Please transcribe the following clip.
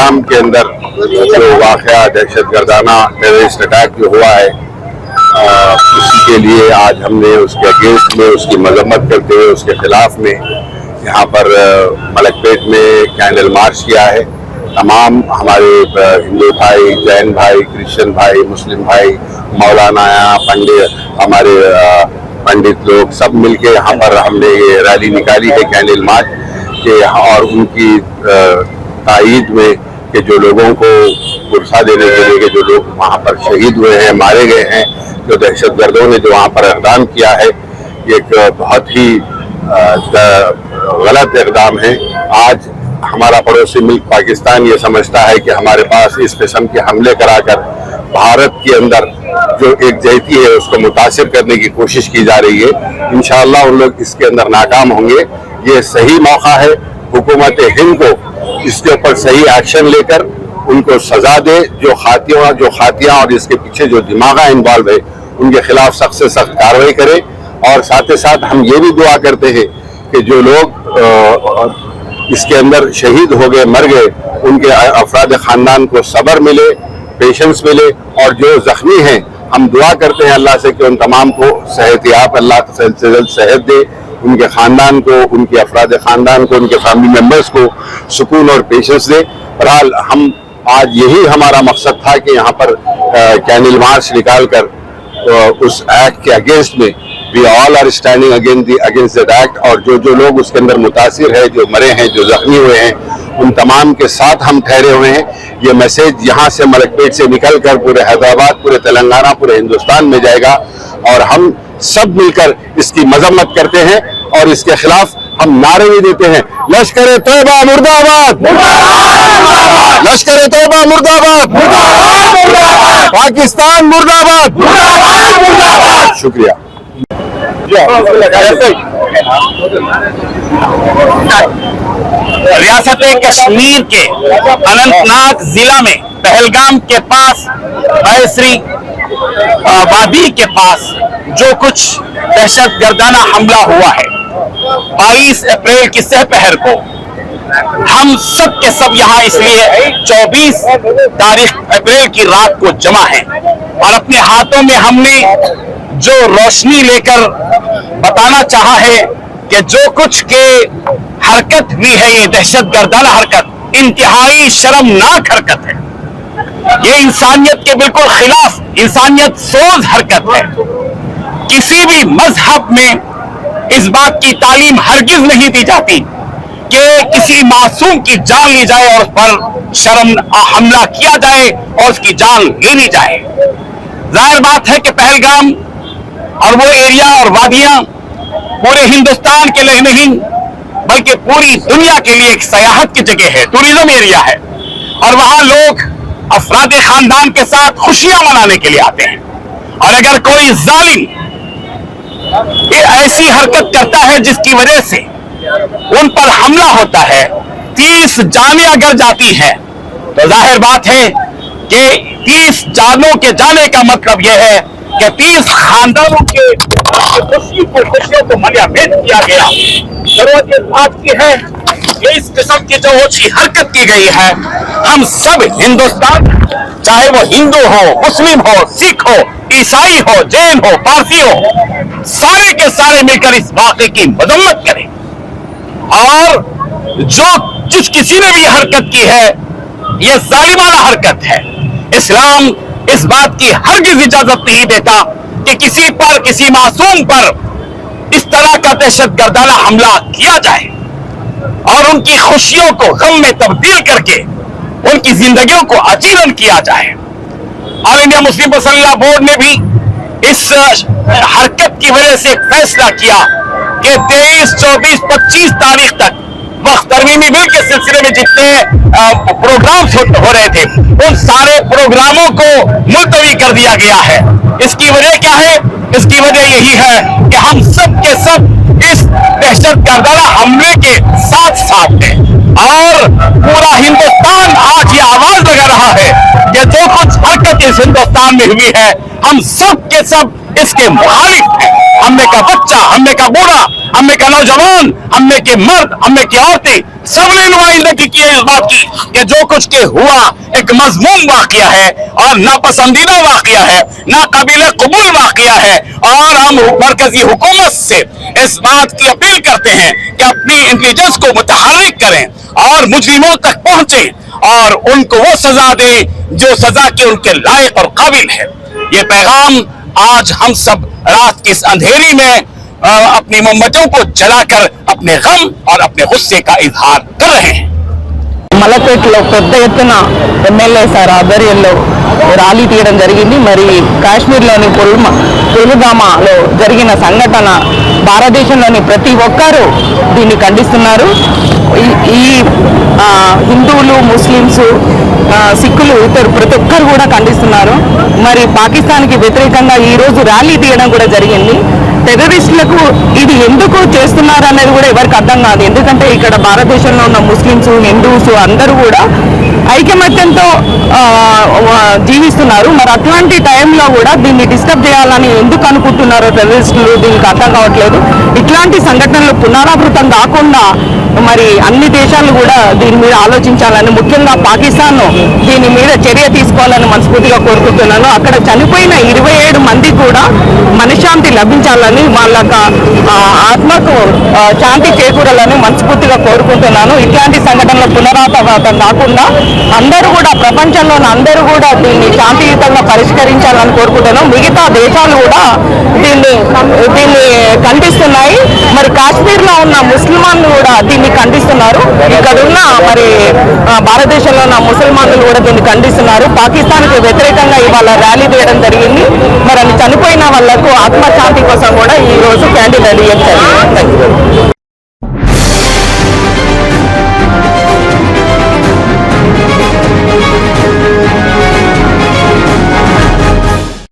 पहलगाम के अंदर जो वाक़या दहशत गर्दाना टेररिस्ट अटैक जो हुआ है, उसी के लिए आज हमने उसके अगेंस्ट में, उसकी मजम्मत करते हुए उसके खिलाफ में यहाँ पर मलकपेट में कैंडल मार्च किया है। तमाम हमारे हिंदू भाई, जैन भाई, क्रिश्चियन भाई, मुस्लिम भाई, मौलाना, पंडित, हमारे पंडित लोग सब मिलके यहाँ पर हमने ये रैली निकाली है कैंडल मार्च के, और उनकी तायीद में कि जो लोगों को गुस्सा देने के लिए कि जो लोग वहाँ पर शहीद हुए हैं, मारे गए हैं, जो दहशतगर्दों ने जो वहाँ पर इक़दाम किया है, ये एक बहुत ही गलत इक़दाम है। आज हमारा पड़ोसी मुल्क पाकिस्तान ये समझता है कि हमारे पास इस किस्म के हमले कराकर भारत के अंदर जो एकजुटता है उसको मुतासिर करने की कोशिश की जा रही है। इंशाअल्लाह उन लोग इसके अंदर नाकाम होंगे। ये सही मौका है हुकूमत हिंद को इसके ऊपर सही एक्शन लेकर उनको सजा दे। जो खातियाँ और इसके पीछे जो दिमागा इन्वॉल्व है उनके खिलाफ सख्त से सख्त कार्रवाई करे। और साथ ही साथ हम ये भी दुआ करते हैं कि जो लोग इसके अंदर शहीद हो गए, मर गए, उनके अफराद ख़ानदान को सब्र मिले, पेशेंस मिले, और जो ज़ख्मी हैं हम दुआ करते हैं अल्लाह से कि उन तमाम को सेहतियाब अल्लाह से जल्द सेहत दे, उनके ख़ानदान को, उनके अफराद ख़ानदान को, उनके फैमिली मेम्बर्स को सुकून और पेशेंस दे। बहरहाल हम आज यही हमारा मकसद था कि यहाँ पर कैंडल मार्च निकाल कर उस एक्ट के अगेंस्ट में we all are standing against that act, और जो लोग उसके अंदर मुतासिर है, जो मरे हैं, जो जख्मी हुए हैं, उन तमाम के साथ हम ठहरे हुए हैं। ये मैसेज यहाँ से मलकपेट से निकल कर पूरे हैदराबाद, पूरे तेलंगाना, पूरे हिंदुस्तान में जाएगा, और हम सब मिलकर इसकी मजम्मत करते हैं और इसके खिलाफ हम नारे भी देते हैं। लश्कर तौबा मुर्दाबाद, लश्कर तौबा मुर्दाबाद, पाकिस्तान मुर्दाबाद। शुक्रिया। रियासत कश्मीर के अनंतनाग जिला में पहलगाम के पास बहसरी वादी के पास जो कुछ दहशत गर्दाना हमला हुआ है 22 अप्रैल की सहपहर को, हम सब के सब यहाँ इसलिए 24 तारीख अप्रैल की रात को जमा हैं और अपने हाथों में हमने जो रोशनी लेकर बताना चाहा है कि जो कुछ के हरकत हुई है, ये दहशत गर्दाना हरकत इंतहाई शर्मनाक हरकत है। ये इंसानियत के बिल्कुल खिलाफ, इंसानियत सोज हरकत है। किसी भी मजहब में इस बात की तालीम हरगिज नहीं दी जाती कि किसी मासूम की जान ली जाए और उस पर हमला किया जाए और उसकी जान ले ली जाए। जाहिर बात है कि पहलगाम और वो एरिया और वादियां पूरे हिंदुस्तान के लिए नहीं बल्कि पूरी दुनिया के लिए एक सयाहत की जगह है, टूरिज्म एरिया है, और वहां लोग अफराद खानदान के साथ खुशियां मनाने के लिए आते हैं। और अगर कोई जालिम ऐसी हरकत करता है जिसकी वजह से उन पर हमला होता है, 30 जानें अगर जाती हैं, तो जाहिर बात है कि 30 जानों के जाने का मतलब यह है कि 30 खानदानों के खुशियों को मलियामेद किया गया। जरूरत इस बात की है कि इस किस्म की जो अच्छी हरकत की गई है, हम सब हिंदुस्तान, चाहे वो हिंदू हो, मुस्लिम हो, सिख हो, ईसाई हो, जैन हो, पारसी हो, सारे के सारे मिलकर इस वाक़े की मजम्मत करें। और जिस किसी ने भी हरकत की है, यह जालिमाना हरकत है। इस्लाम इस बात की हरगिज इजाजत नहीं देता कि किसी पर, किसी मासूम पर इस तरह का दहशत गर्दाना हमला किया जाए और उनकी खुशियों को गम में तब्दील करके उनकी जिंदगियों को अजीरन किया जाए। ऑल इंडिया मुस्लिम मसल्ला बोर्ड ने भी इस हरकत की वजह से फैसला किया कि 23, 24, 25 तारीख तक वक्त तरमीमी बिल के सिलसिले में जितने प्रोग्राम्स हो रहे थे, उन सारे प्रोग्रामों को मुलतवी कर दिया गया है। इसकी वजह क्या है? इसकी वजह यही है कि हम सब के सब इस दहशत गर्दाना हमले के साथ साथ हैं और पूरा हिंदुस्तान आज ये आवाज लगा रहा है कि जो कुछ हरकत इस हिंदुस्तान में हुई है, हम सब के सब इसके मुखालिफ है। अम्मे का बच्चा, अम्मे का बूढ़ा, अम्मे का नौजवान, अम्मे के मर्द, अम्मे की औरतें, सबने नुमाइंदगी की है इस बात की कि जो कुछ के हुआ एक मजमूम वाकया है और नापसंदीदा वाकया है, नाकाबिले कबूल वाकया है। और हम मरकजी हुकूमत से इस बात की अपील करते हैं कि अपनी इंटेलिजेंस को मुतहर्रिक करें और मुजरिमों तक पहुंचे और उनको वो सजा दें जो सजा के उनके लायक और काबिल है। ये पैगाम आज हम सब रात की इस अंधेरी में अपनी मोमबत्तियों को जलाकर अपने गम और अपने गुस्से का इजहार कर रहे हैं। మలపేటలో పెద్ద ఎత్తున ఎమ్మెల్యే సార్ ఆధ్వర్యంలో ర్యాలీ తీయడం జరిగింది. మరి కాశ్మీర్లోని పుల్వామాలో జరిగిన సంఘటన భారతదేశంలోని ప్రతి ఒక్కరూ దీన్ని ఖండిస్తున్నారు. ఈ హిందువులు, ముస్లిమ్స్, సిక్కులు, ఇతరు ప్రతి ఒక్కరు కూడా ఖండిస్తున్నారు. మరి పాకిస్తాన్కి వ్యతిరేకంగా ఈరోజు ర్యాలీ తీయడం కూడా జరిగింది. టెర్రరిస్టులకు ఇది ఎందుకు చేస్తున్నారు అనేది కూడా ఎవరికి అర్థం కాదు. ఎందుకంటే ఇక్కడ భారతదేశంలో ఉన్న ముస్లిమ్స్, హిందూస్ అందరూ కూడా ఐకమత్యంతో జీవిస్తున్నారు. మరి అట్లాంటి టైంలో కూడా దీన్ని డిస్టర్బ్ చేయాలని ఎందుకు అనుకుంటున్నారో టెర్రరిస్టులు దీనికి అర్థం కావట్లేదు. ఇట్లాంటి సంఘటనలు పునరావృతం కాకుండా మరి అన్ని దేశాలు కూడా దీని మీద ఆలోచించాలని, ముఖ్యంగా పాకిస్తాన్ దీని మీద చర్య తీసుకోవాలని మనస్ఫూర్తిగా కోరుకుంటున్నాను. అక్కడ చనిపోయిన 27 మంది కూడా మనశ్శాంతి లభించాలని, వాళ్ళ ఆత్మకు శాంతి చేకూరాలని మనస్ఫూర్తిగా కోరుకుంటున్నాను. ఇట్లాంటి సంఘటనలు పునరావృతం కాకుండా అందరూ కూడా, ప్రపంచంలోని అందరూ కూడా దీన్ని శాంతియుతంగా పరిష్కరించాలని కోరుకుంటున్నాను. మిగతా దేశాలు కూడా దీన్ని ఖండిస్తున్నాయి. మరి కాశ్మీర్లో ఉన్న ముస్లిమాన్లు కూడా దీన్ని ఖండిస్తున్నారు. ఇక్కడ ఉన్న మరి భారతదేశంలో ఉన్న ముసల్మాన్లు కూడా దీన్ని ఖండిస్తున్నారు. పాకిస్తాన్కి వ్యతిరేకంగా ఇవాళ ర్యాలీ తీయడం జరిగింది. మరి చనిపోయిన వాళ్లకు ఆత్మశాంతి కోసం కూడా ఈ రోజు క్యాండిల్ రెడీ చేశారు.